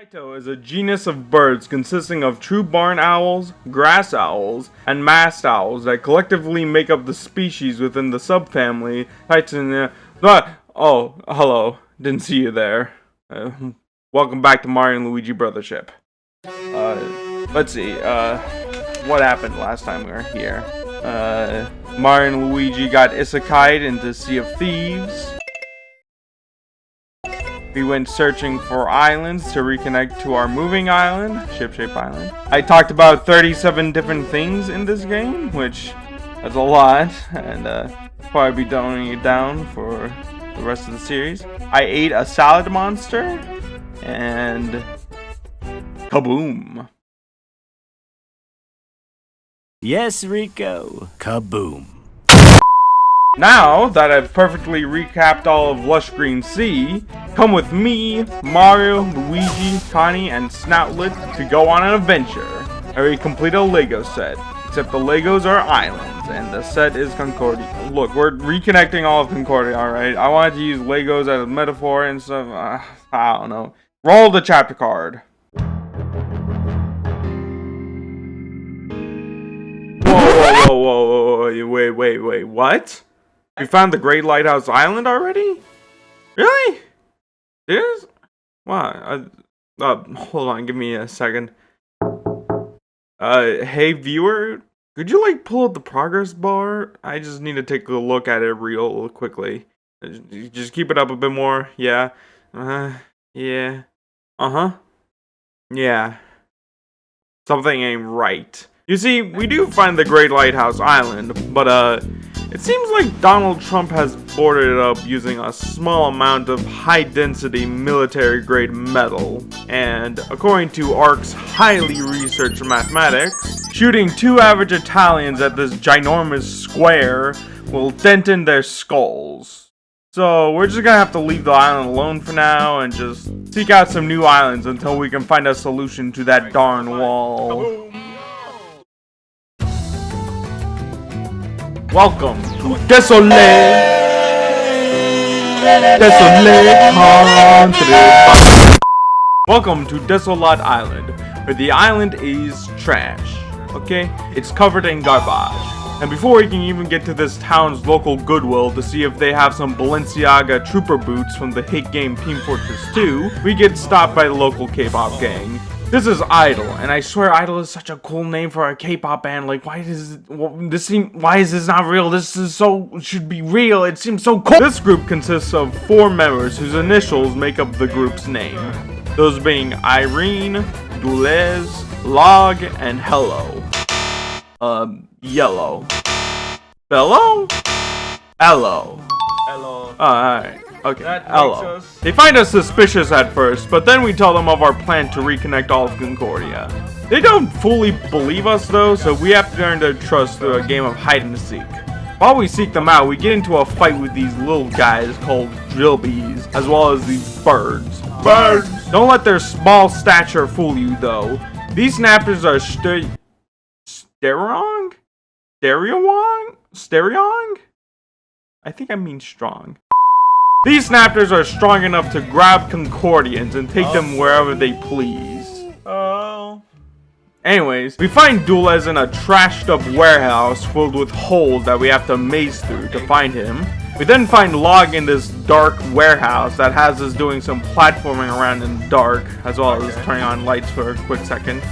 Kaito is a genus of birds consisting of true barn owls, grass owls, and mast owls that collectively make up the species within the subfamily Titania. Oh, hello. Didn't see you there. Welcome back to Mario and Luigi Brothership. Let's see. What happened last time we were here? Mario and Luigi got isekai'd into Sea of Thieves. We went searching for islands to reconnect to our moving island, ship-shaped island. I talked about 37 different things in this game, which is a lot, and probably be dumbing it down for the rest of the series. I ate a salad monster, and kaboom. Yes, Rico. Kaboom. Now that I've perfectly recapped all of Lush Green Sea, come with me, Mario, Luigi, Connie, and Snoutlet to go on an adventure. I already completed a Lego set, except the Legos are islands, and the set is Concordia. Look, we're reconnecting all of Concordia, alright? I wanted to use Legos as a metaphor and stuff, I don't know. Roll the chapter card. Whoa, wait, what? You found the Great Lighthouse Island already? Really? Yes? Wow. Hold on, give me a second. Hey viewer, could you pull up the progress bar? I just need to take a look at it real quickly. Just keep it up a bit more. Yeah. Yeah. Yeah. Something ain't right. You see, we do find the Great Lighthouse Island, but it seems like Donald Trump has boarded it up using a small amount of high-density military-grade metal. And according to ARC's highly researched mathematics, shooting two average Italians at this ginormous square will dent in their skulls. So we're just gonna have to leave the island alone for now and just seek out some new islands until we can find a solution to that darn wall. Welcome to Desolate Country. Welcome to Desolate Island, where the island is trash. Okay? It's covered in garbage. And before we can even get to this town's local Goodwill to see if they have some Balenciaga trooper boots from the hit game Team Fortress 2, we get stopped by the local K-pop gang. This is Idol, and I swear Idol is such a cool name for a K-pop band. Why is this not real? This is should be real. It seems so cool. This group consists of 4 members whose initials make up the group's name. Those being Irene, Dulez, Log, and Hello. Yellow. Bello? Hello. Hello. Alright. Okay, hello. They find us suspicious at first, but then we tell them of our plan to reconnect all of Concordia. They don't fully believe us though, so we have to earn their trust through a game of hide and seek. While we seek them out, we get into a fight with these little guys called drill bees, as well as these birds. Don't let their small stature fool you though. These snappers are Stereong? I think I mean strong. These snappers are strong enough to grab Concordians and take them wherever they please. Anyways, we find Dulez in a trashed up warehouse filled with holes that we have to maze through to find him. We then find Log in this dark warehouse that has us doing some platforming around in the dark, as well as turning on lights for a quick second.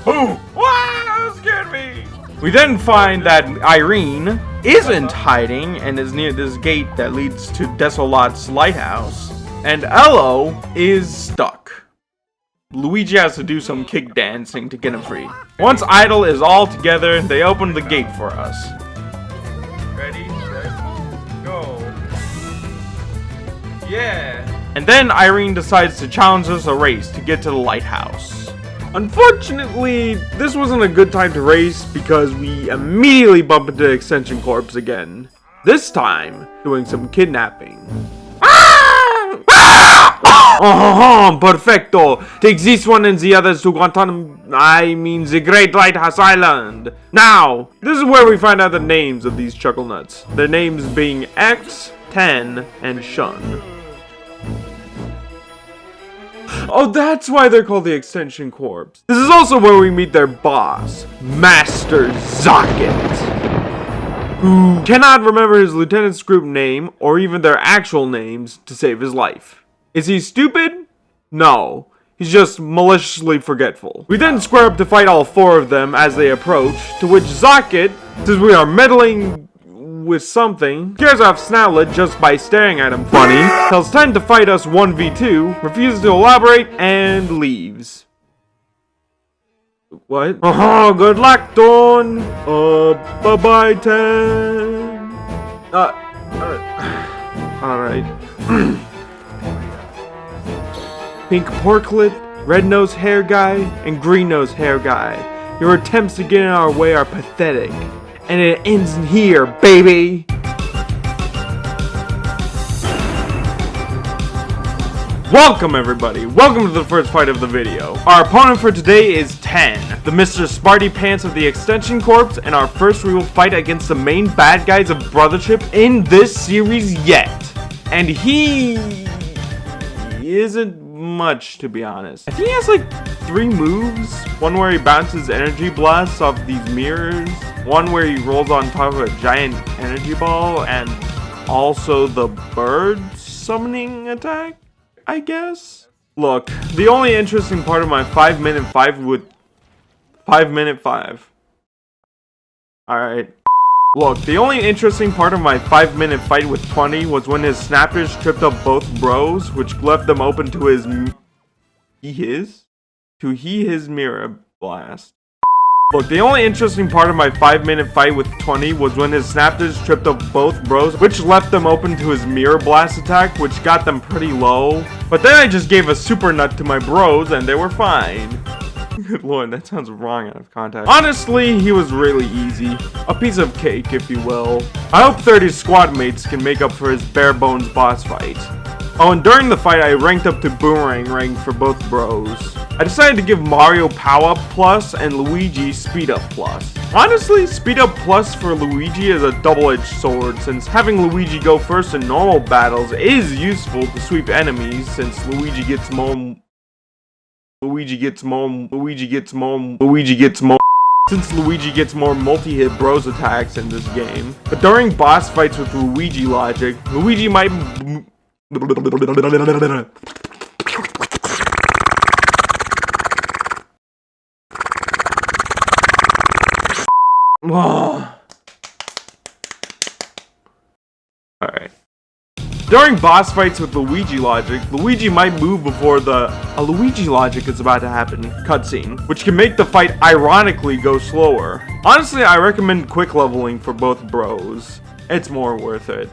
Boom! Wow, that scared me! We then find that Irene isn't hiding and is near this gate that leads to Desolate's lighthouse. And Ello is stuck. Luigi has to do some kick dancing to get him free. Once Idol is all together, they open the gate for us. Ready, set, go. Yeah. And then Irene decides to challenge us a race to get to the lighthouse. Unfortunately, this wasn't a good time to race because we immediately bump into Extension Corps again. This time, doing some kidnapping. Perfecto! Take this one and the others to the Great Lighthouse Island. Now, this is where we find out the names of these chuckle nuts. Their names being X, 10, and Shun. Oh, that's why they're called the Extension Corps. This is also where we meet their boss, Master Zocket, who cannot remember his lieutenant's group name or even their actual names to save his life. Is he stupid? No. He's just maliciously forgetful. We then square up to fight all 4 of them as they approach, to which Zocket, since we are meddling with something, scares off Snowlet just by staring at him funny, tells 10 to fight us 1v2, refuses to elaborate, and leaves. What? Oh, good luck, Dawn! Bye-bye, 10! Alright. Pink porklet, red-nosed hair guy, and green-nosed hair guy. Your attempts to get in our way are pathetic. And it ends in here, baby! Welcome everybody, welcome to the first fight of the video. Our opponent for today is 10, the Mr. Smarty Pants of the Extension Corps, and our first real fight against the main bad guys of Brothership in this series yet. And he isn't much, to be honest. I think he has like 3 moves. One where he bounces energy blasts off these mirrors, one where he rolls on top of a giant energy ball, and also the bird summoning attack, I guess. Look, the only interesting part of my 5-minute fight with 5-minute 5. Alright. Look, the only interesting part of my 5-minute fight with 20 was when his snappers tripped up both bros, which left them open to his mirror blast. Look, the only interesting part of my 5-minute fight with 20 was when his snappers tripped up both bros, which left them open to his mirror blast attack, which got them pretty low. But then I just gave a super nut to my bros and they were fine. Good lord, that sounds wrong out of context. Honestly, he was really easy. A piece of cake, if you will. I hope 30 squad mates can make up for his bare bones boss fight. Oh, and during the fight, I ranked up to Boomerang rank for both bros. I decided to give Mario Power Up Plus and Luigi Speed Up Plus. Honestly, Speed Up Plus for Luigi is a double-edged sword, since having Luigi go first in normal battles is useful to sweep enemies, since Luigi gets more multi-hit bros attacks in this game. But during boss fights with Luigi logic, Luigi might Alright. During boss fights with Luigi logic, Luigi might move before a Luigi logic is about to happen cutscene, which can make the fight ironically go slower. Honestly, I recommend quick leveling for both bros. It's more worth it.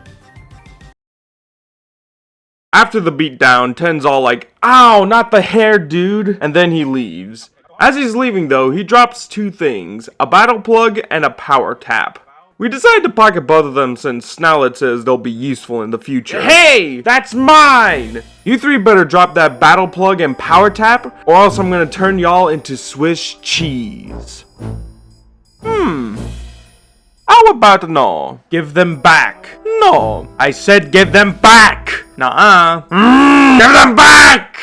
After the beatdown, 10's all like, "Ow, not the hair, dude," and then he leaves. As he's leaving though, he drops 2 things, a battle plug and a power tap. We decided to pocket both of them since Snowlet says they'll be useful in the future. Hey, that's mine! You 3 better drop that battle plug and power tap, or else I'm gonna turn y'all into Swiss cheese. How about no? Give them back. No, I said give them back. Nuh-uh. Give them back!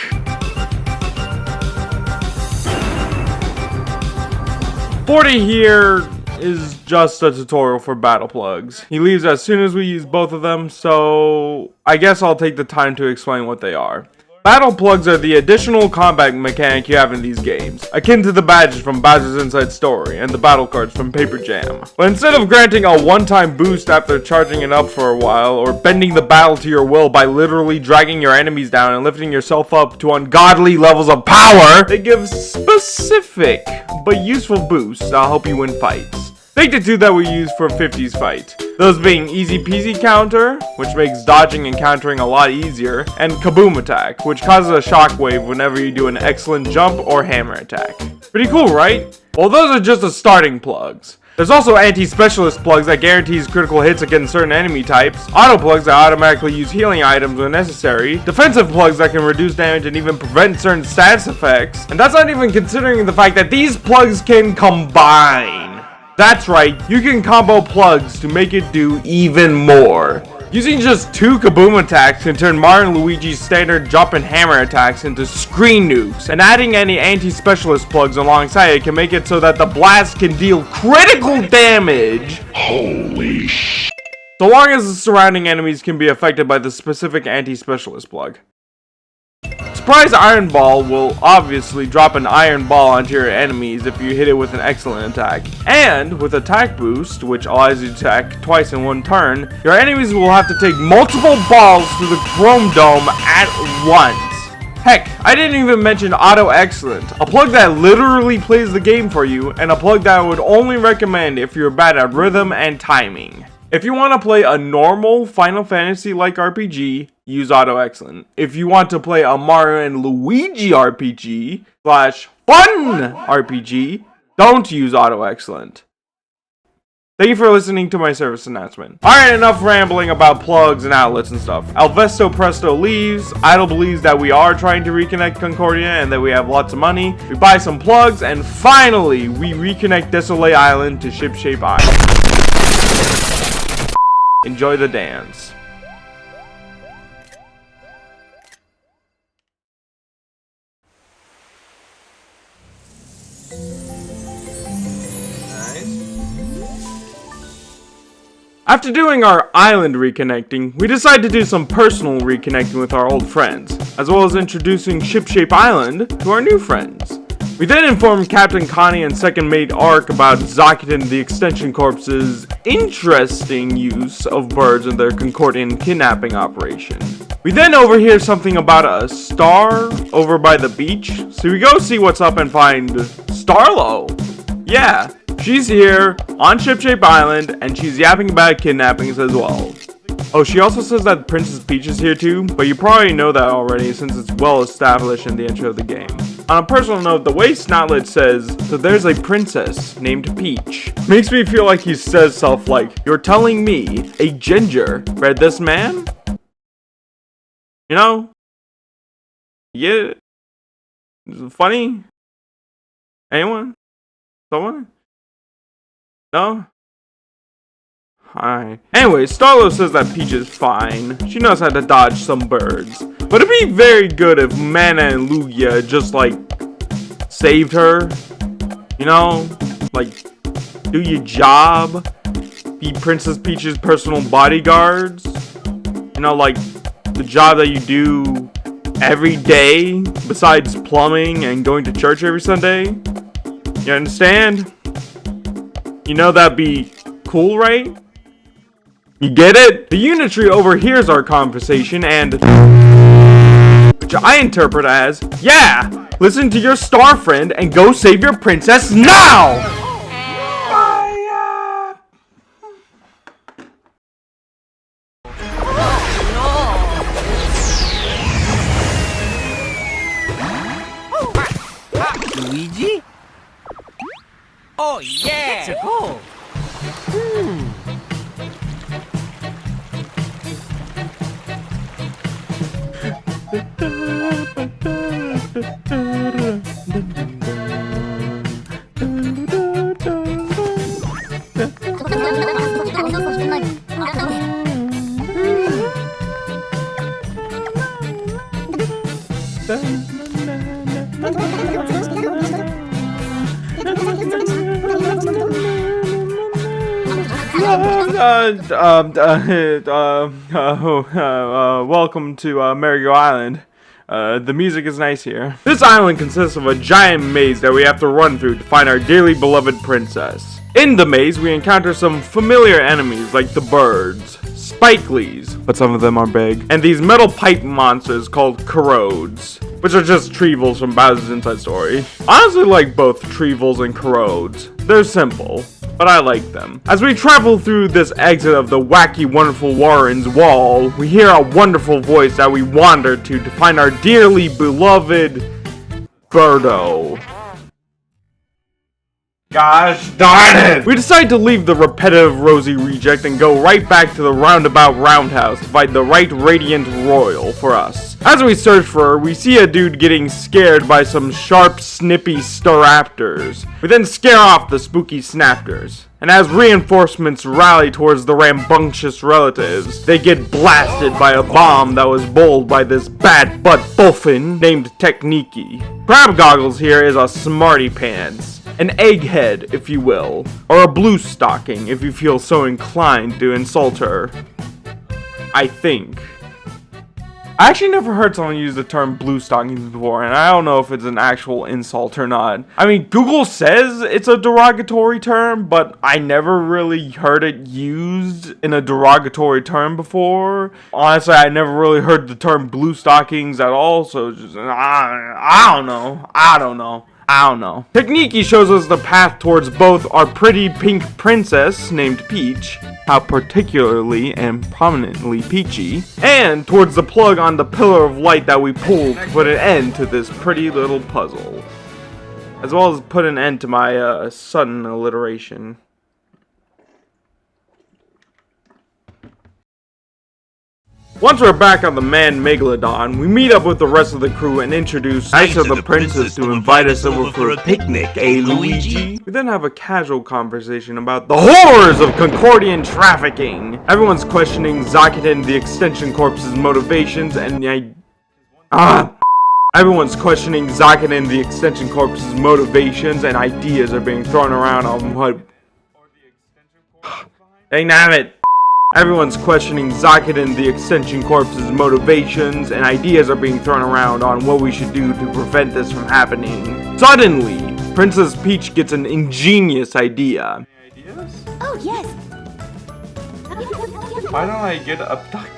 "40 here is just a tutorial for battle plugs. He leaves as soon as we use both of them, so I guess I'll take the time to explain what they are. Battle plugs are the additional combat mechanic you have in these games, akin to the badges from Bowser's Inside Story and the battle cards from Paper Jam. But instead of granting a one-time boost after charging it up for a while, or bending the battle to your will by literally dragging your enemies down and lifting yourself up to ungodly levels of power, they give specific but useful boosts that'll help you win fights. Take the 2 that we use for 50's fight. Those being Easy Peasy Counter, which makes dodging and countering a lot easier, and Kaboom Attack, which causes a shockwave whenever you do an excellent jump or hammer attack. Pretty cool, right? Well, those are just the starting plugs. There's also anti-specialist plugs that guarantees critical hits against certain enemy types, auto plugs that automatically use healing items when necessary, defensive plugs that can reduce damage and even prevent certain status effects, and that's not even considering the fact that these plugs can combine. That's right, you can combo plugs to make it do even more. Using just 2 Kaboom attacks can turn Mario and Luigi's standard jump and hammer attacks into screen nukes, and adding any anti-specialist plugs alongside it can make it so that the blast can deal critical damage. Holy sh! So long as the surrounding enemies can be affected by the specific anti-specialist plug. Surprise Iron Ball will obviously drop an iron ball onto your enemies if you hit it with an excellent attack. And with attack boost, which allows you to attack twice in one turn, your enemies will have to take multiple balls through the Chrome Dome at once. Heck, I didn't even mention Auto Excellent, a plug that literally plays the game for you, and a plug that I would only recommend if you're bad at rhythm and timing. If you want to play a normal Final Fantasy-like RPG, use Auto Excellent. If you want to play a Mario and Luigi RPG / fun RPG, don't use Auto Excellent. Thank you for listening to my service announcement. Alright, enough rambling about plugs and outlets and stuff. Alvesto Presto leaves. Idle believes that we are trying to reconnect Concordia and that we have lots of money. We buy some plugs, and finally, we reconnect Desolate Island to Shipshape Island. Enjoy the dance. After doing our island reconnecting, we decide to do some personal reconnecting with our old friends, as well as introducing Shipshape Island to our new friends. We then informed Captain Connie and Second Mate Ark about Zakutan the Extension Corps's interesting use of birds in their Concordian kidnapping operation. We then overhear something about a star over by the beach, so we go see what's up and find Starlo. Yeah, she's here on Shipshape Island, and she's yapping about kidnappings as well. Oh, she also says that Princess Peach is here too, but you probably know that already since it's well established in the intro of the game. On a personal note, the way Snotlet says that there's a princess named Peach makes me feel like he says stuff like, "You're telling me a ginger read this man?" You know? Yeah. Is it funny? Anyone? Someone? No? Hi. Anyway, Starlo says that Peach is fine. She knows how to dodge some birds. But it'd be very good if Mana and Lugia just, like, saved her. You know? Like, do your job. Be Princess Peach's personal bodyguards. You know, like, the job that you do every day besides plumbing and going to church every Sunday. You understand? You know that'd be cool, right? You get it? The Unitary overhears our conversation and, which I interpret as, yeah, listen to your star friend and go save your princess now! Luigi? Oh yeah! Let's go! Welcome to Merry-Go Island. The music is nice here. This island consists of a giant maze that we have to run through to find our dearly beloved princess. In the maze, we encounter some familiar enemies like the birds, Spikeleys, but some of them are big, and these metal pipe monsters called Corrodes, which are just Treevils from Bowser's Inside Story. I honestly like both Treevils and Corrodes. They're simple, but I like them. As we travel through this exit of the wacky, wonderful Warren's wall, we hear a wonderful voice that we wander to find our dearly beloved Birdo. Gosh darn it! We decide to leave the repetitive Rosie reject and go right back to the roundabout roundhouse to find the right Radiant Royal for us. As we search for her, we see a dude getting scared by some sharp, snippy staraptors. We then scare off the spooky snaptors. And as reinforcements rally towards the rambunctious relatives, they get blasted by a bomb that was bowled by this bad butt bullfin named Techniki. Crab Goggles here is a smarty pants. An egghead, if you will, or a blue stocking if you feel so inclined to insult her. I think. I actually never heard someone use the term blue stockings before, and I don't know if it's an actual insult or not. I mean, Google says it's a derogatory term, but I never really heard it used in a derogatory term before. Honestly, I never really heard the term blue stockings at all, so just, I don't know. Techniki shows us the path towards both our pretty pink princess named Peach, how particularly and prominently peachy, and towards the plug on the pillar of light that we pulled to put an end to this pretty little puzzle. As well as put an end to my sudden alliteration. Once we're back on the Man Megalodon, we meet up with the rest of the crew and introduce Knights of the Princess to invite us over for a picnic, eh, Luigi? We then have a casual conversation about the horrors of Concordian trafficking. Everyone's questioning Zakuten the Extension Corpse's motivations and Everyone's questioning Zakuten the Extension Corpse's motivations and ideas are being thrown around on what... Dang it! Everyone's questioning Zakuten the Extension Corpse's motivations, and ideas are being thrown around on what we should do to prevent this from happening. Suddenly, Princess Peach gets an ingenious idea. Any ideas? Oh, yes. Why don't I get abducted?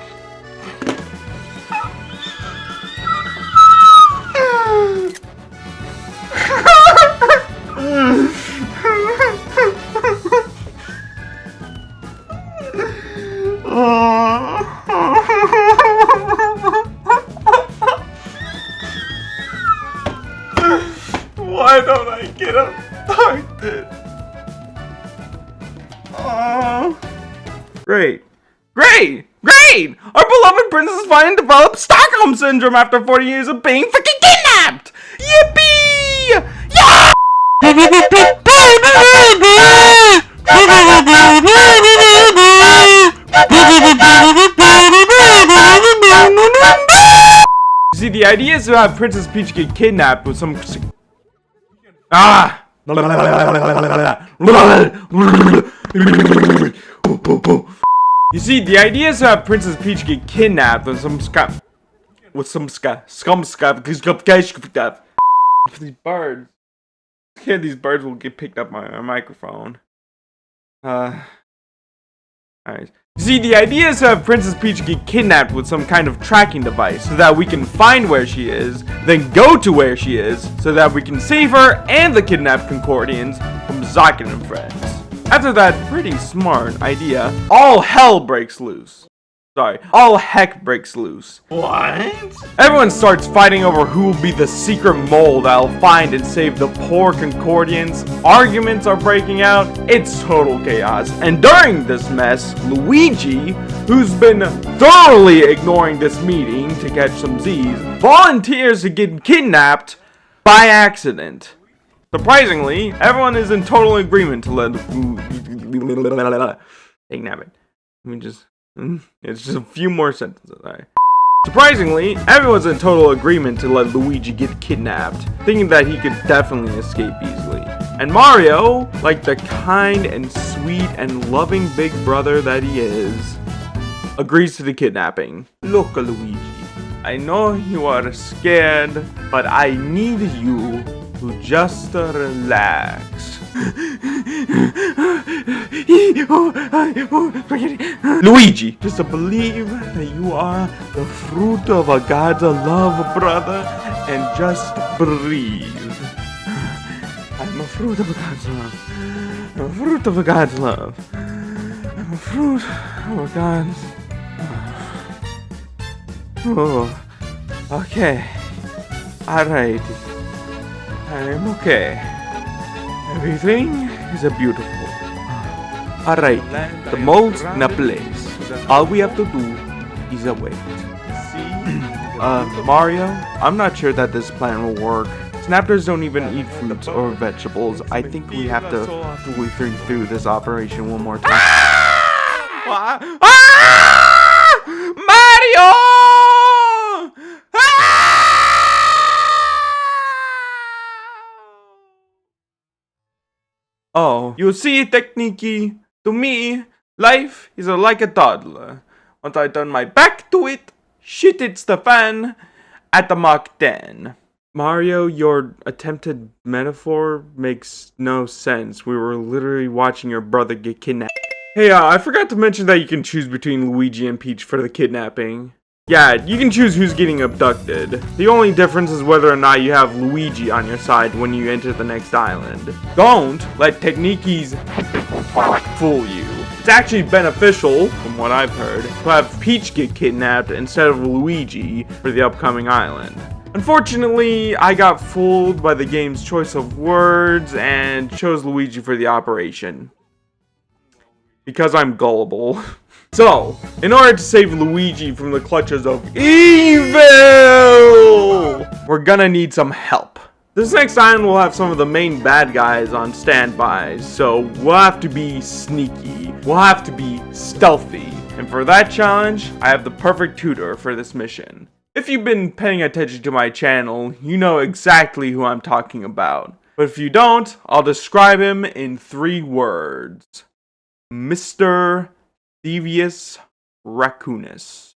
Why don't I get abducted? Great! Our beloved princess finally developed Stockholm Syndrome after 40 years of being freaking kidnapped! Yippee! Yeah! See, the idea is to have Princess Peach get kidnapped with some... You see, the idea is to have Princess Peach get kidnapped with some these birds. Yeah, these birds will get picked up by my microphone. Alright. See, the idea is to have Princess Peach get kidnapped with some kind of tracking device so that we can find where she is, then go to where she is so that we can save her and the kidnapped Concordians from Zakuten and friends. After that pretty smart idea, all hell breaks loose. All heck breaks loose. What? Everyone starts fighting over who will be the secret mole that'll find and save the poor Concordians. Arguments are breaking out. It's total chaos. And during this mess, Luigi, who's been thoroughly ignoring this meeting to catch some Z's, volunteers to get kidnapped by accident. Surprisingly, everyone is in total agreement to let... Kidnap it. It's just a few more sentences. Right. Surprisingly, everyone's in total agreement to let Luigi get kidnapped, thinking that he could definitely escape easily. And Mario, like the kind and sweet and loving big brother that he is, agrees to the kidnapping. Look, Luigi, I know you are scared, but I need you to just relax. Luigi, just to believe that you are the fruit of a God's love, brother, and just breathe. I'm a fruit of God's love. I'm a fruit of God's love. I'm a fruit of God's love. Oh, okay. Alright. I'm okay. Everything is a beautiful. Alright, the mold's in a place. All we have to do is wait. Mario, I'm not sure that this plan will work. Snaptors don't even eat fruits or vegetables. I think we have to fully think through this operation one more time. Mario! Oh, you see, Techniki, to me, life is like a toddler. Once I turn my back to it, shit hits the fan at the Mach 10. Mario, your attempted metaphor makes no sense. We were literally watching your brother get kidnapped. Hey, I forgot to mention that you can choose between Luigi and Peach for the kidnapping. Yeah, you can choose who's getting abducted. The only difference is whether or not you have Luigi on your side when you enter the next island. Don't let Techniki's fool you. It's actually beneficial, from what I've heard, to have Peach get kidnapped instead of Luigi for the upcoming island. Unfortunately, I got fooled by the game's choice of words and chose Luigi for the operation. Because I'm gullible. So, in order to save Luigi from the clutches of evil, we're gonna need some help. This next island will have some of the main bad guys on standby, so we'll have to be sneaky. We'll have to be stealthy. And for that challenge, I have the perfect tutor for this mission. If you've been paying attention to my channel, you know exactly who I'm talking about. But if you don't, I'll describe him in 3 words. Mr. Devious Raccoonus.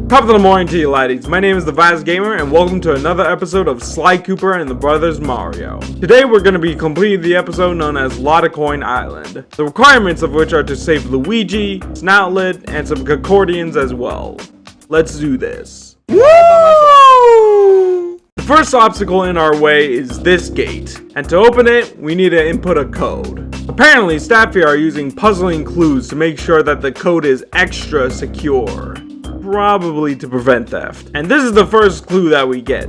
Top of the morning to you laddies, my name is the Vaz Gamer and welcome to another episode of Sly Cooper and the Brothers Mario. Today we're going to be completing the episode known as Coin Island, the requirements of which are to save Luigi, Snoutlet, and some Concordians as well. Let's do this. Woo! The first obstacle in our way is this gate, and to open it, we need to input a code. Apparently, staff here are using puzzling clues to make sure that the code is extra secure. Probably to prevent theft. And this is the first clue that we get.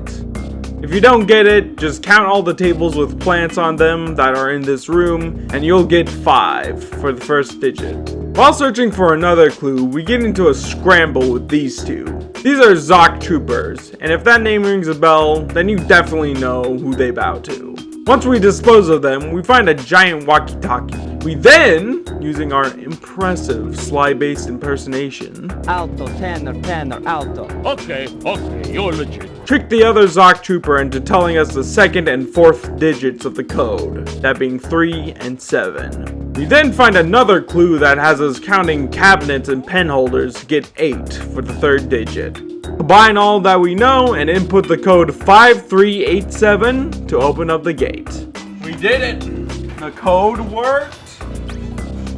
If you don't get it, just count all the tables with plants on them that are in this room, and you'll get 5 for the first digit. While searching for another clue, we get into a scramble with these two. These are Zoc Troopers, and if that name rings a bell, then you definitely know who they bow to. Once we dispose of them, we find a giant walkie-talkie. We then, using our impressive Sly-based impersonation, Alto, tenor, alto. Okay, you're legit. trick the other Zoc Trooper into telling us the 2nd and 4th digits of the code, that being 3 and 7. We then find another clue that has us counting cabinets and pen holders to get 8 for the 3rd digit. Combine all that we know and input the code 5387 to open up the gate. We did it! The code worked?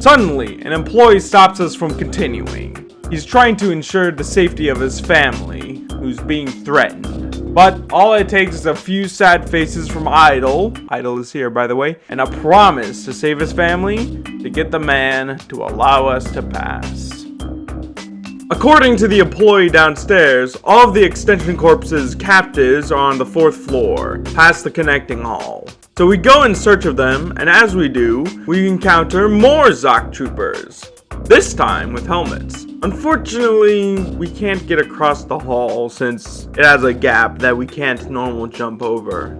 Suddenly, an employee stops us from continuing. He's trying to ensure the safety of his family, who's being threatened. But all it takes is a few sad faces from Idol is here by the way, and a promise to save his family to get the man to allow us to pass. According to the employee downstairs, all of the Extension Corps's captives are on the 4th floor, past the connecting hall. So we go in search of them, and as we do, we encounter more Zoc Troopers. This time with helmets. Unfortunately, we can't get across the hall since it has a gap that we can't normal jump over.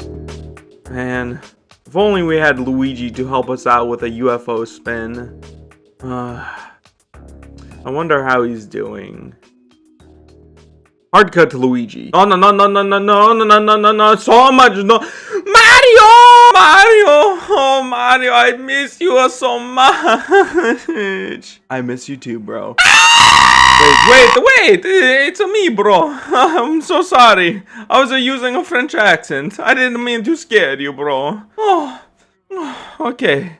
Man, if only we had Luigi to help us out with a UFO spin. I wonder how he's doing. Hard cut to Luigi. No, so much, no. Mario! Oh, Mario, I miss you so much. I miss you too, bro. Wait, it's me, bro. I'm so sorry. I was using a French accent. I didn't mean to scare you, bro. Oh, okay.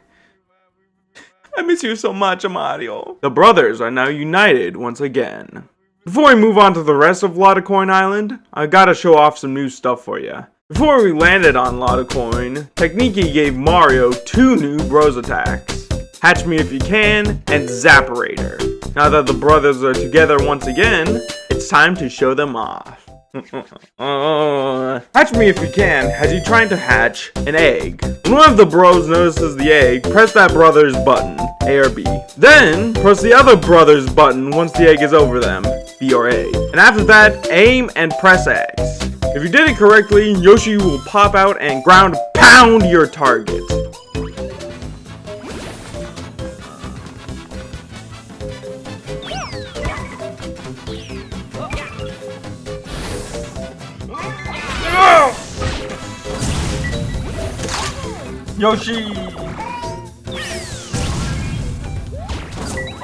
I miss you so much, Mario. The brothers are now united once again. Before we move on to the rest of Coin Island, I gotta show off some new stuff for you. Before we landed on Coin, Techniki gave Mario 2 new bros attacks. Hatch Me If You Can and Zapperator. Now that the brothers are together once again, it's time to show them off. Hatch me if you can, as you trying to hatch an egg. When one of the bros notices the egg, press that brother's button, A or B. Then, press the other brother's button once the egg is over them, B or A. And after that, aim and press X. If you did it correctly, Yoshi will pop out and ground pound your target. Yoshi!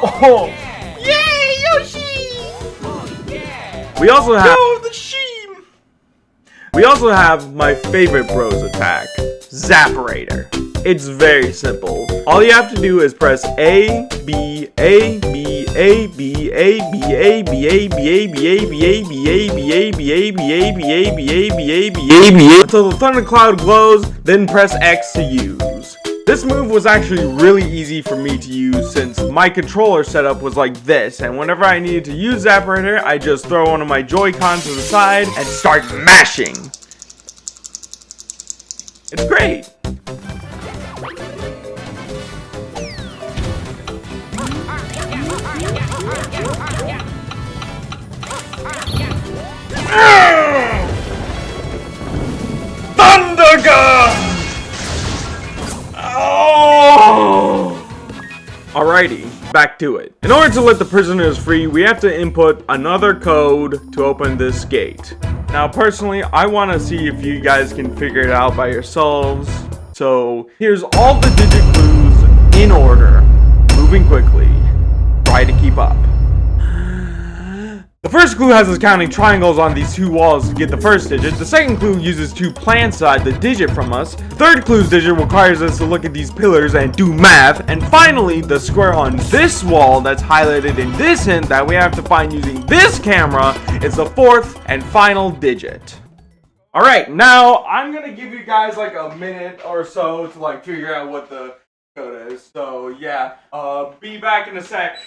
Oh! Yay, Yoshi! We also have the sheep. We also have my favorite bros attack, Zapperator. It's very simple. All you have to do is press A, B, A, B, A, B, A, B, A, B, A, B, A, B, A, B, A, B, A, B, A, B, A, B, A, B, A, B, A, B, A, B, A, B, A, until the thundercloud glows, then press X to use. This move was actually really easy for me to use since my controller setup was like this, and whenever I needed to use Zapperator, I just throw one of my Joy-Cons to the side and start mashing. It's great. Thunder Gun! Alrighty, back to it. In order to let the prisoners free, we have to input another code to open this gate. Now, personally, I want to see if you guys can figure it out by yourselves. So, here's all the digit clues in order, moving quickly. Try to keep up. The first clue has us counting triangles on these two walls to get the first digit. The second clue uses two plants to hide the digit from us. Third clue's digit requires us to look at these pillars and do math. And finally, the square on this wall that's highlighted in this hint that we have to find using this camera is the fourth and final digit. Alright, now I'm gonna give you guys like a minute or so to like figure out what the code is. So yeah, be back in a sec.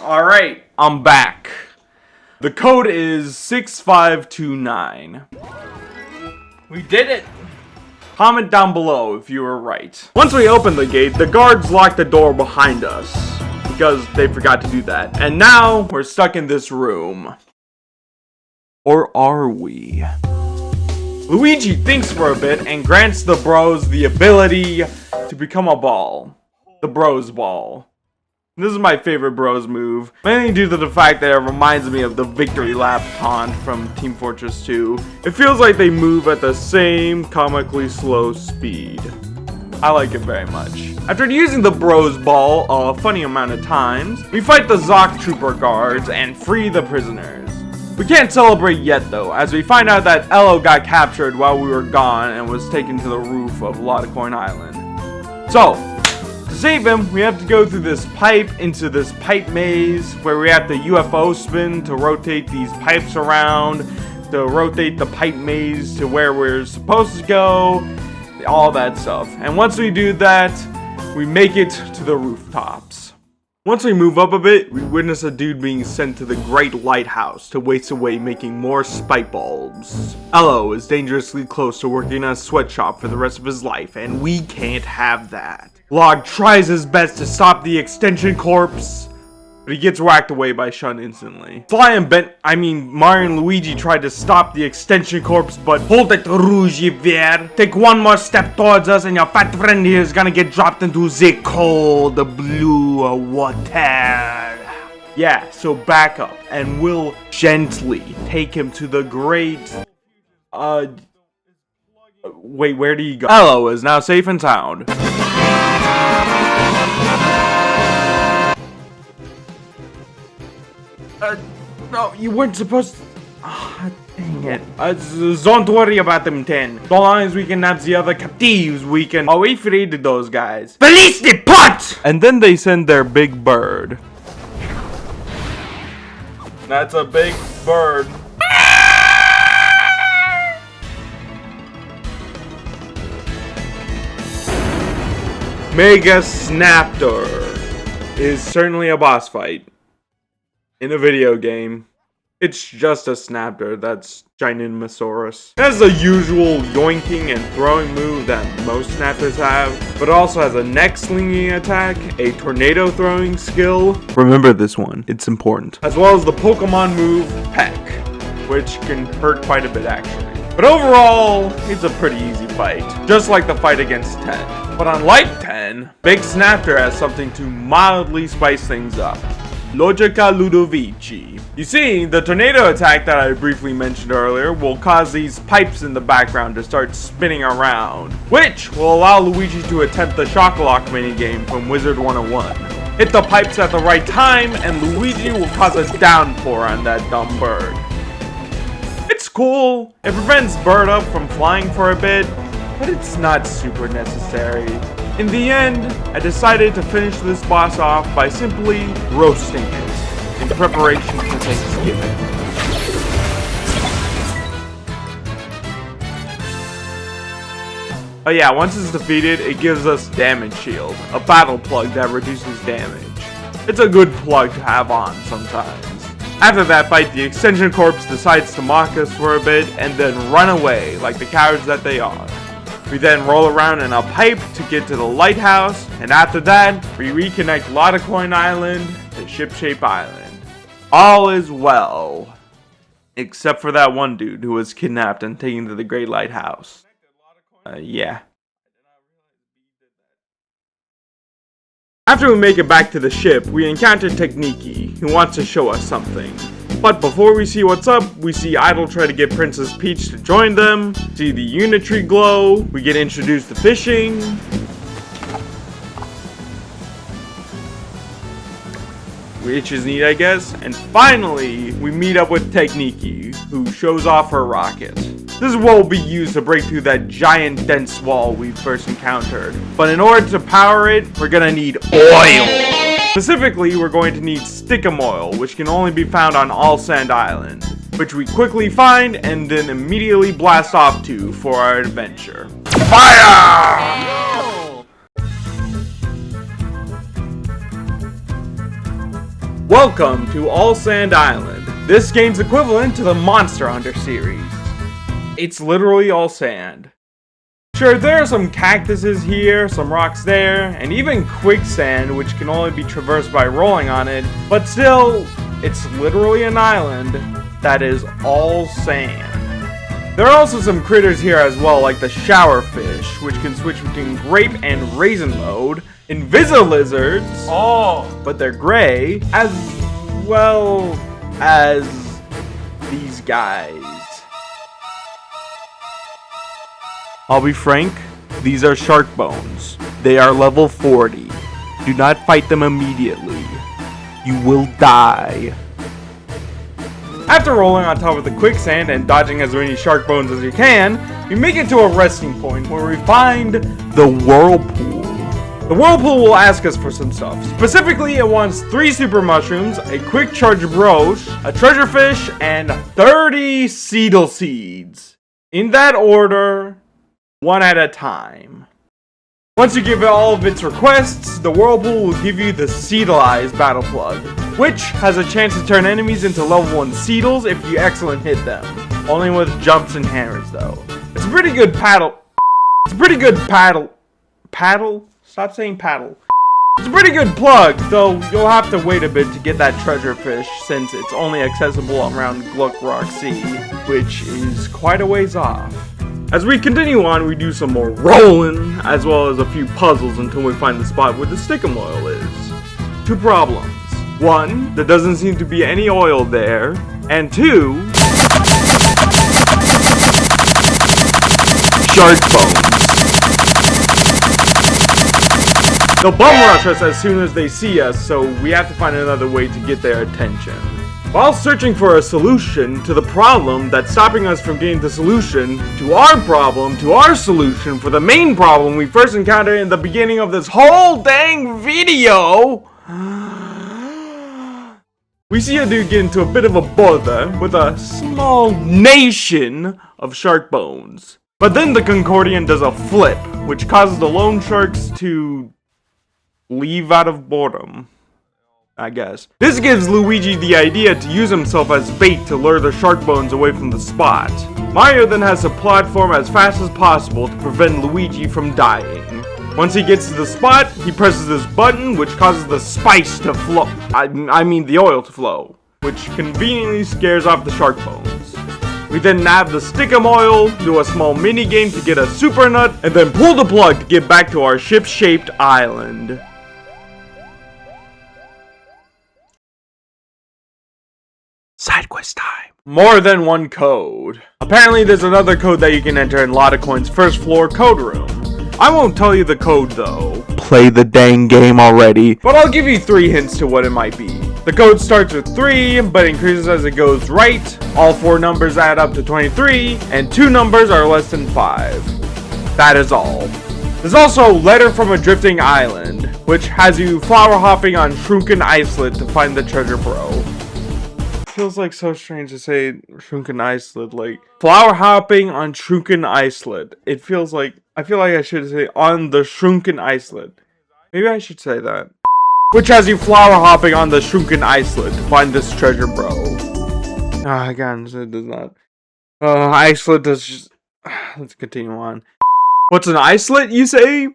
Alright, I'm back. The code is 6529. We did it! Comment down below if you were right. Once we opened the gate, the guards locked the door behind us because they forgot to do that. And now we're stuck in this room. Or are we? Luigi thinks for a bit and grants the bros the ability to become a ball. The bros ball. This is my favorite bros move, mainly due to the fact that it reminds me of the victory lap taunt from Team Fortress 2. It feels like they move at the same comically slow speed. I like it very much. After using the bros ball a funny amount of times, we fight the Zoc Trooper guards and free the prisoners. We can't celebrate yet though, as we find out that Elo got captured while we were gone and was taken to the roof of Lottacoin Island. So, to save him, we have to go through this pipe into this pipe maze where we have the UFO spin to rotate these pipes around, to rotate the pipe maze to where we're supposed to go, all that stuff. And once we do that, we make it to the rooftops. Once we move up a bit, we witness a dude being sent to the Great Lighthouse to waste away making more spike bulbs. Elo is dangerously close to working in a sweatshop for the rest of his life, and we can't have that. Log tries his best to stop the extension corpse, but but he gets whacked away by Shun instantly. Sly and Mario and Luigi tried to stop the extension corpse, but hold it, Luigi Brothership. Take one more step towards us and your fat friend here is gonna get dropped into the cold blue water. Yeah, so back up and we'll gently take him to the great... Wait, where do you go? Hello is now safe and sound. No, you weren't supposed to... Ah, dang it. Don't worry about them 10. So long as we can have the other captives, we can... Oh, we freed those guys. Release the pot! And then they send their big bird. That's a big bird. Mega Snaptor is certainly a boss fight. In a video game, it's just a Snaptor that's Ginormosaurus. It has the usual yoinking and throwing move that most Snaptors have, but it also has a neck slinging attack, a tornado throwing skill. Remember this one, it's important. As well as the Pokemon move, Peck, which can hurt quite a bit actually. But overall, it's a pretty easy fight, just like the fight against 10. But unlike 10, Big Snaptor has something to mildly spice things up. Logica Ludovici. You see, the tornado attack that I briefly mentioned earlier will cause these pipes in the background to start spinning around, which will allow Luigi to attempt the Shock Lock minigame from Wizard 101. Hit the pipes at the right time, and Luigi will cause a downpour on that dumb bird. It's cool, it prevents Bird Up from flying for a bit, but it's not super necessary. In the end, I decided to finish this boss off by simply roasting it in preparation for Thanksgiving. Oh yeah, once it's defeated, it gives us Damage Shield, a battle plug that reduces damage. It's a good plug to have on sometimes. After that fight, the Extension Corpse decides to mock us for a bit and then run away like the cowards that they are. We then roll around in a pipe to get to the lighthouse, and after that, we reconnect Lottacoin Island to Shipshape Island. All is well, except for that one dude who was kidnapped and taken to the Great Lighthouse. Yeah. After we make it back to the ship, we encounter Techniki, who wants to show us something. But before we see what's up, we see Idol try to get Princess Peach to join them, see the Unitree glow, we get introduced to fishing, which is neat I guess, and finally, we meet up with Techniki, who shows off her rocket. This will be used to break through that giant dense wall we first encountered, but in order to power it, we're gonna need oil! Specifically, we're going to need Stickum Oil, which can only be found on All Sand Island, which we quickly find and then immediately blast off to for our adventure. Fire! Welcome to All Sand Island. This game's equivalent to the Monster Hunter series. It's literally all sand. Sure, there are some cactuses here, some rocks there, and even quicksand, which can only be traversed by rolling on it, but still, it's literally an island that is all sand. There are also some critters here as well, like the showerfish, which can switch between grape and raisin mode, Invisilizards, but they're gray, as well as these guys. I'll be frank, these are shark bones. They are level 40. Do not fight them immediately. You will die. After rolling on top of the quicksand and dodging as many shark bones as you can, we make it to a resting point where we find the whirlpool. The whirlpool will ask us for some stuff. Specifically, it wants 3 super mushrooms, a quick charge brooch, a treasure fish, and 30 Seedle seeds. In that order, one at a time. Once you give it all of its requests, the whirlpool will give you the Seedleize battle plug, which has a chance to turn enemies into level 1 Seedles if you excellent hit them. Only with jumps and hammers though. It's a pretty good paddle. Paddle? Stop saying paddle. It's a pretty good plug, though you'll have to wait a bit to get that treasure fish since it's only accessible around Gluck Rock Sea, which is quite a ways off. As we continue on, we do some more rolling, as well as a few puzzles until we find the spot where the stickum oil is. 2 problems. 1, there doesn't seem to be any oil there, and 2, shark bones. They'll bum rush us as soon as they see us, so we have to find another way to get their attention. While searching for a solution to the problem that's stopping us from getting the solution to our problem, to our solution for the main problem we first encountered in the beginning of this whole dang video, we see a dude get into a bit of a bother with a small nation of shark bones. But then the Concordian does a flip, which causes the loan sharks to leave out of boredom, I guess. This gives Luigi the idea to use himself as bait to lure the shark bones away from the spot. Mario then has to platform as fast as possible to prevent Luigi from dying. Once he gets to the spot, he presses this button, which causes the spice to flow. I mean the oil to flow, which conveniently scares off the shark bones. We then nab the stickum oil, do a small mini game to get a super nut, and then pull the plug to get back to our ship-shaped island. Side quest time. More than one code. Apparently there's another code that you can enter in Lottacoin's first floor code room. I won't tell you the code though. Play the dang game already. But I'll give you 3 hints to what it might be. The code starts with 3, but increases as it goes right. All 4 numbers add up to 23, and 2 numbers are less than 5. That is all. There's also Letter from a Drifting Island, which has you flower hopping on Shrunken Islet to find the treasure bro. Feels like so strange to say Shrunken Islet, like flower hopping on Shrunken Islet. It feels like, I feel like I should say on the Shrunken Islet. Maybe I should say that. Which has you flower hopping on the Shrunken Islet to find this treasure bro. Again, it does not. Islet does just, let's continue on. What's an islet, you say?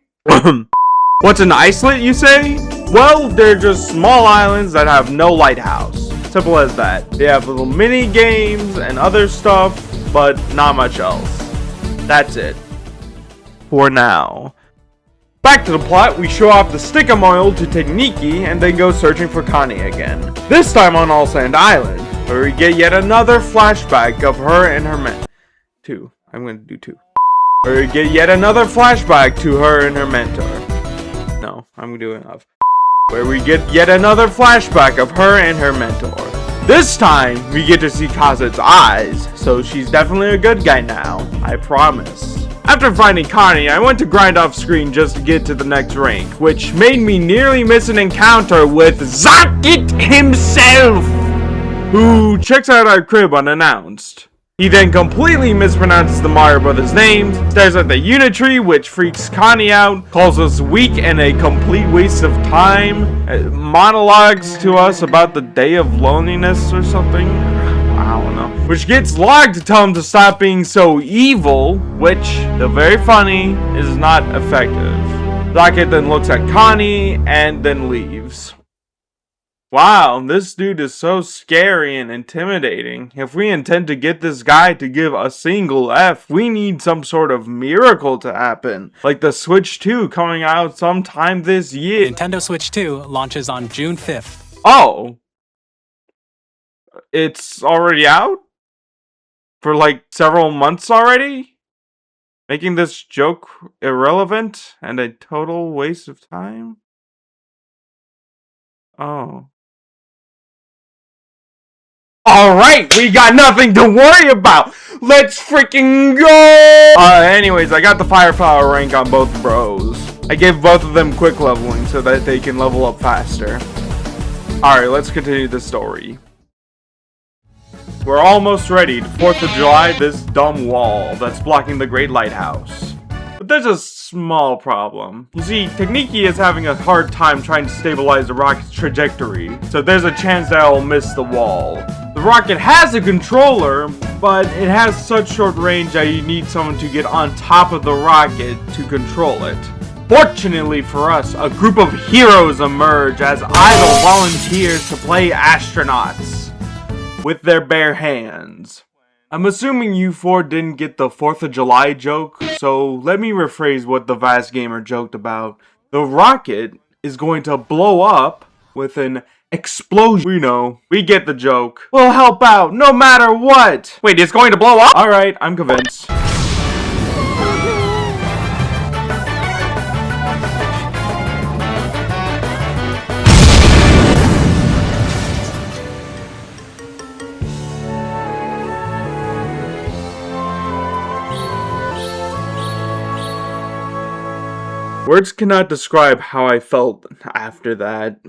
What's an islet, you say? Well, they're just small islands that have no lighthouse. Simple as that. They have little mini games and other stuff, but not much else. That's it. For now. Back to the plot, we show off the stickum oil to Techniki and then go searching for Connie again. This time on All Sand Island, where we get yet another flashback of her and her men. 2. I'm going to do 2. Where we get yet another flashback to her and her mentor. No, I'm doing enough. Where we get yet another flashback of her and her mentor. This time, we get to see Kazet's eyes, so she's definitely a good guy now, I promise. After finding Connie, I went to grind off screen just to get to the next rank, which made me nearly miss an encounter with Zakit himself, who checks out our crib unannounced. He then completely mispronounces the Mario Brothers names, stares at the Unitree, which freaks Connie out, calls us weak and a complete waste of time, monologues to us about the day of loneliness or something. I don't know. Which gets logged to tell him to stop being so evil, which, though very funny, is not effective. Zakit then looks at Connie and then leaves. Wow, this dude is so scary and intimidating. If we intend to get this guy to give a single F, we need some sort of miracle to happen. Like the Switch 2 coming out sometime this year. Nintendo Switch 2 launches on June 5th. Oh. It's already out? For like several months already? Making this joke irrelevant and a total waste of time? Oh. Alright, we got nothing to worry about. Let's freaking go! Anyways, I got the Fire Flower rank on both bros. I gave both of them quick leveling so that they can level up faster. Alright, let's continue the story. We're almost ready to 4th of July this dumb wall that's blocking the Great Lighthouse. But there's a small problem. You see, Techniki is having a hard time trying to stabilize the rocket's trajectory, so there's a chance that it'll miss the wall. The rocket has a controller, but it has such short range that you need someone to get on top of the rocket to control it. Fortunately for us, a group of heroes emerge as idle volunteers to play astronauts with their bare hands. I'm assuming you four didn't get the 4th of July joke, so let me rephrase what the Vast Gamer joked about. The rocket is going to blow up with an explosion. We know. We get the joke. We'll help out no matter what. Wait, it's going to blow up? Alright, I'm convinced. Words cannot describe how I felt after that.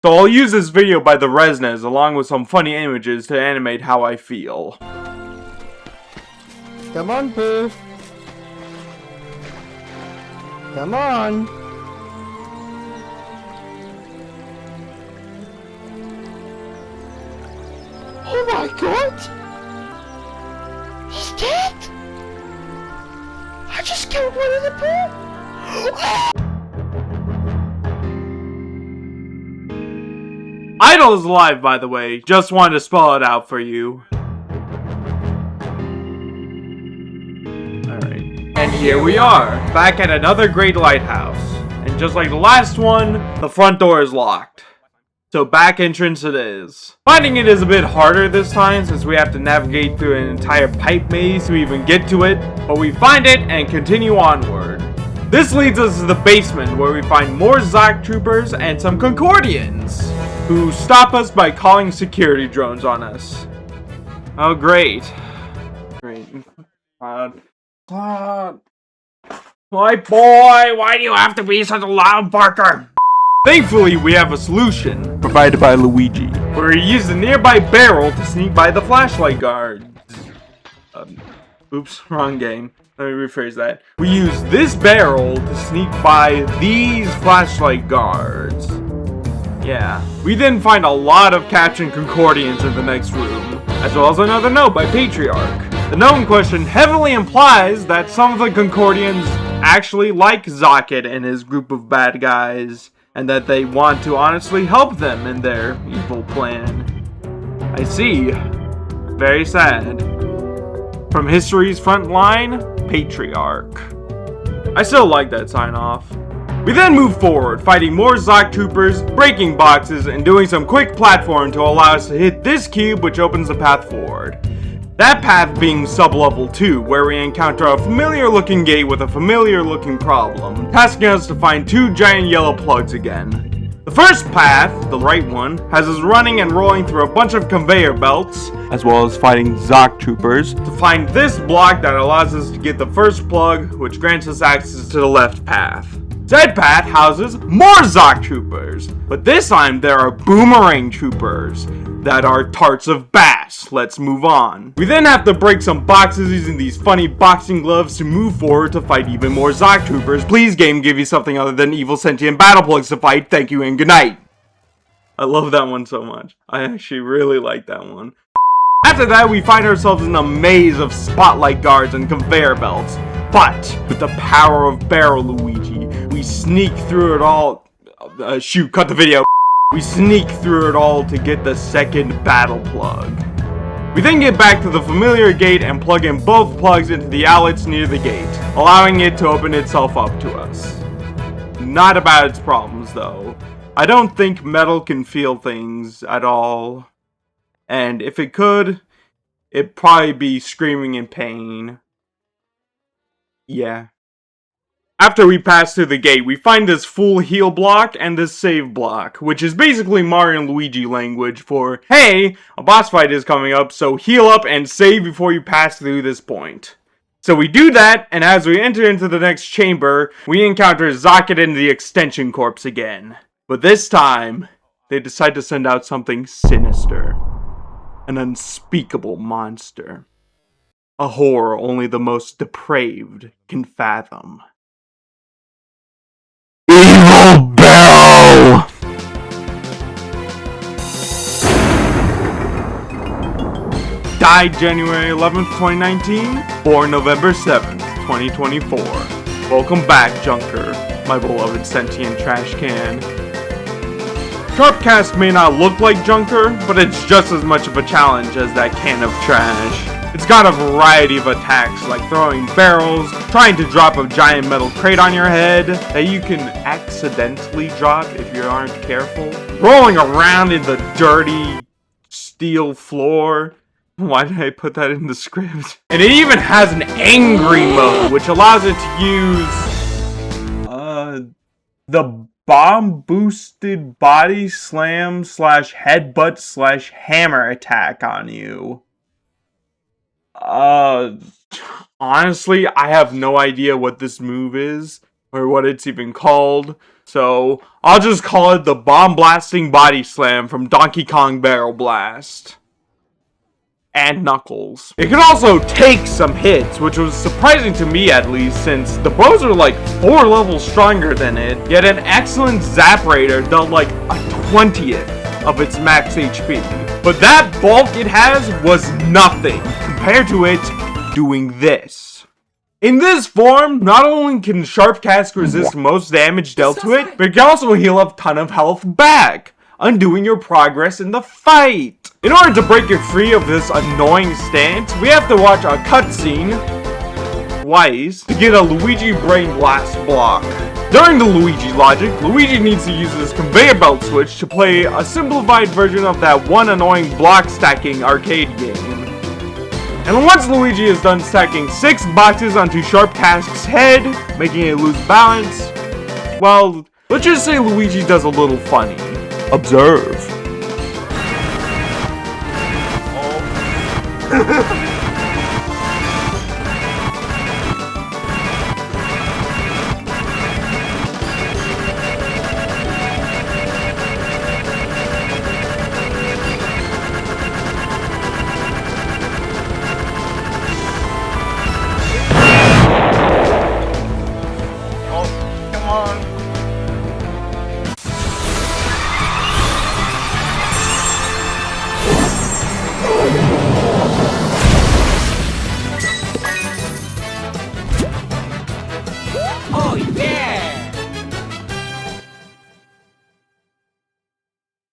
So I'll use this video by the Resnes along with some funny images to animate how I feel. Come on, Pooh. Come on. Oh my god! He's dead! I just killed one of the Pooh! Idol is alive, by the way. Just wanted to spell it out for you. Alright. And here we are, back at another great lighthouse. And just like the last one, the front door is locked. So back entrance it is. Finding it is a bit harder this time since we have to navigate through an entire pipe maze to even get to it. But we find it and continue onward. This leads us to the basement where we find more Zoc troopers and some Concordians who stop us by calling security drones on us. Oh great. Great. My boy, why do you have to be such a loud barker? Thankfully, we have a solution provided by Luigi, where we use the nearby barrel to sneak by the flashlight guards. Oops, wrong game. Let me rephrase that. We use this barrel to sneak by these flashlight guards. Yeah. We then find a lot of captured Concordians in the next room, as well as another note by Patriarch. The note in question heavily implies that some of the Concordians actually like Zocket and his group of bad guys, and that they want to honestly help them in their evil plan. I see. Very sad. From history's front line, Patriarch. I still like that sign off. We then move forward, fighting more Zoc troopers, breaking boxes, and doing some quick platform to allow us to hit this cube which opens the path forward. That path being sub-level 2, where we encounter a familiar looking gate with a familiar looking problem, tasking us to find 2 giant yellow plugs again. The first path, the right one, has us running and rolling through a bunch of conveyor belts, as well as fighting Zoc troopers, to find this block that allows us to get the first plug, which grants us access to the left path. Said path houses more Zoc troopers, but this time there are boomerang troopers that are tarts of bass. Let's move on. We then have to break some boxes using these funny boxing gloves to move forward to fight even more Zoc troopers. Please game, give you something other than evil sentient battle plugs to fight. Thank you and good night. I love that one so much. I actually really like that one. After that, we find ourselves in a maze of spotlight guards and conveyor belts. But with the power of Barrel Luigi, we sneak through it all. Shoot, cut the video. We sneak through it all to get the second battle plug. We then get back to the familiar gate and plug in both plugs into the outlets near the gate, allowing it to open itself up to us. Not about its problems though. I don't think metal can feel things at all. And if it could, it'd probably be screaming in pain. Yeah. After we pass through the gate, we find this full heal block and this save block, which is basically Mario and Luigi language for, hey, a boss fight is coming up, so heal up and save before you pass through this point. So we do that, and as we enter into the next chamber, we encounter Zocket and the Extension Corps again. But this time, they decide to send out something sinister. An unspeakable monster. A horror only the most depraved can fathom. Evil Barrel! Died January 11th, 2019, born November 7th, 2024. Welcome back, Junker, my beloved sentient trash can. Sharpcast may not look like Junker, but it's just as much of a challenge as that can of trash. It's got a variety of attacks, like throwing barrels, trying to drop a giant metal crate on your head that you can accidentally drop if you aren't careful, rolling around in the dirty steel floor. Why did I put that in the script? And it even has an angry mode, which allows it to use the bomb boosted body slam / headbutt / hammer attack on you. Honestly, I have no idea what this move is or what it's even called, so I'll just call it the bomb blasting body slam from Donkey Kong Barrel Blast. And Knuckles. It can also take some hits, which was surprising to me at least, since the bros are like 4 levels stronger than it, yet an excellent Zap Raider dealt like a 20th of its max HP. But that bulk it has was nothing compared to it doing this. In this form, not only can Sharpcast resist most damage dealt to it, but it can also heal a ton of health back, undoing your progress in the fight. In order to break it free of this annoying stance, we have to watch a cutscene twice to get a Luigi Brain Blast block. During the Luigi logic, Luigi needs to use his conveyor belt switch to play a simplified version of that one annoying block stacking arcade game. And once Luigi is done stacking 6 boxes onto Sharpcast's head, making it lose balance, well, let's just say Luigi does a little funny. Observe.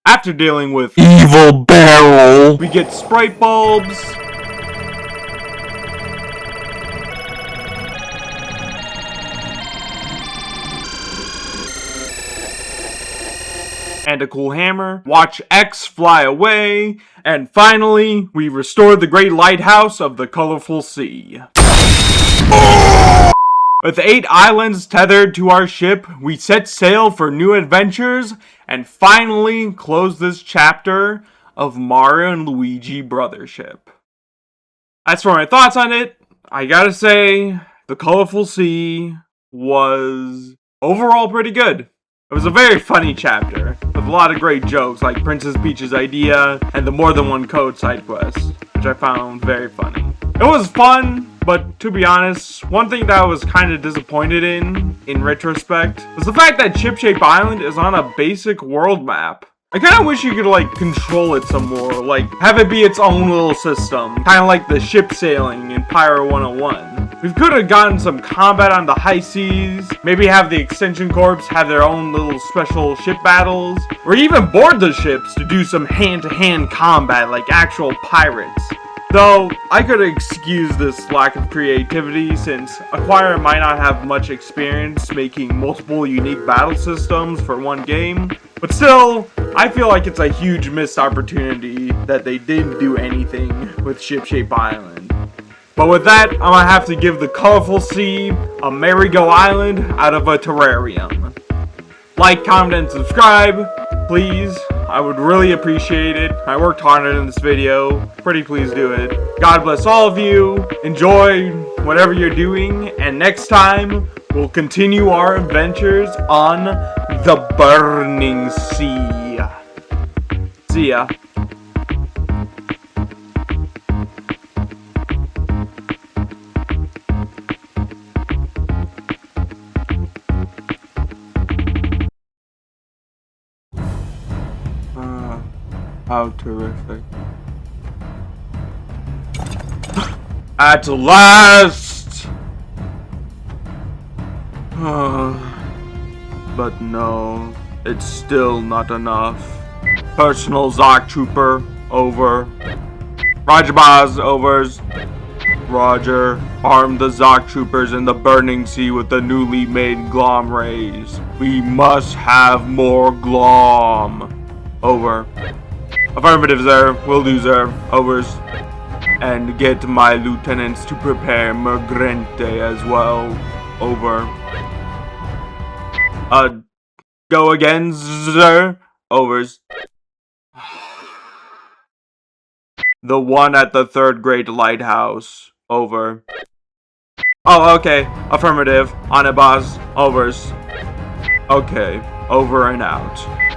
After dealing with Evil Barrel, we get Sprite Bulbs, and a cool hammer, watch X fly away, and finally, we restore the great lighthouse of the colorful sea. With 8 islands tethered to our ship, we set sail for new adventures, and finally close this chapter of Mario and Luigi Brothership. As for my thoughts on it, I gotta say, the colorful sea was overall pretty good. It was a very funny chapter, with a lot of great jokes like Princess Peach's idea and the more than one code side quest, which I found very funny. It was fun, but to be honest, one thing that I was kind of disappointed in retrospect, was the fact that Chip Shape Island is on a basic world map. I kind of wish you could like control it some more, like have it be its own little system, kind of like the ship sailing in Pyro 101. We could have gotten some combat on the high seas, maybe have the Extension Corps have their own little special ship battles, or even board the ships to do some hand-to-hand combat like actual pirates. Though, I could excuse this lack of creativity since Acquire might not have much experience making multiple unique battle systems for one game, but still, I feel like it's a huge missed opportunity that they didn't do anything with Ship Shape Island. But with that, I'm gonna have to give the colorful sea a merry-go island out of a terrarium. Like, comment, and subscribe, please. I would really appreciate it. I worked hard on this video. Pretty please do it. God bless all of you. Enjoy whatever you're doing. And next time, we'll continue our adventures on the Burning Sea. See ya. How terrific. At last! But no, it's still not enough. Personal Zoc Trooper, over. Roger Boz, overs. Roger, arm the Zoc Troopers in the burning sea with the newly made Glom rays. We must have more Glom. Over. Affirmative, sir. Will do, sir. Overs. And get my lieutenants to prepare Mergrente as well. Over. Go again, sir. Overs. The one at the third grade lighthouse. Over. Oh, okay. Affirmative. On it, boss. Overs. Okay. Over and out.